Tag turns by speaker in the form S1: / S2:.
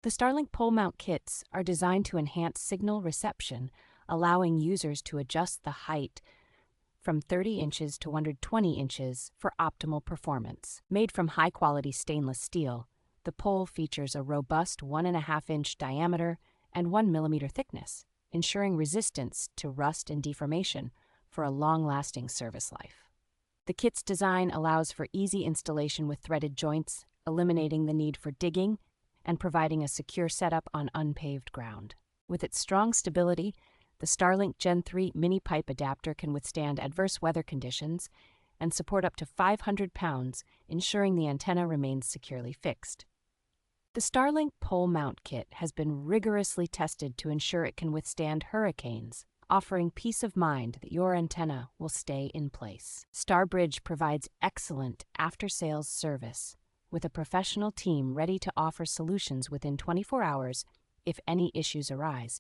S1: The Starlink Pole Mount Kits are designed to enhance signal reception, allowing users to adjust the height from 30 inches to 120 inches for optimal performance. Made from high-quality stainless steel, the pole features a robust 1.5-inch diameter and 1 millimeter thickness, ensuring resistance to rust and deformation for a long-lasting service life. The kit's design allows for easy installation with threaded joints, eliminating the need for digging and providing a secure setup on unpaved ground. With its strong stability, the Starlink Gen 3 mini pipe adapter can withstand adverse weather conditions and support up to 500 pounds, ensuring the antenna remains securely fixed. The Starlink Pole Mount Kit has been rigorously tested to ensure it can withstand hurricanes, offering peace of mind that your antenna will stay in place. StarBridge provides excellent after-sales service, with a professional team ready to offer solutions within 24 hours if any issues arise.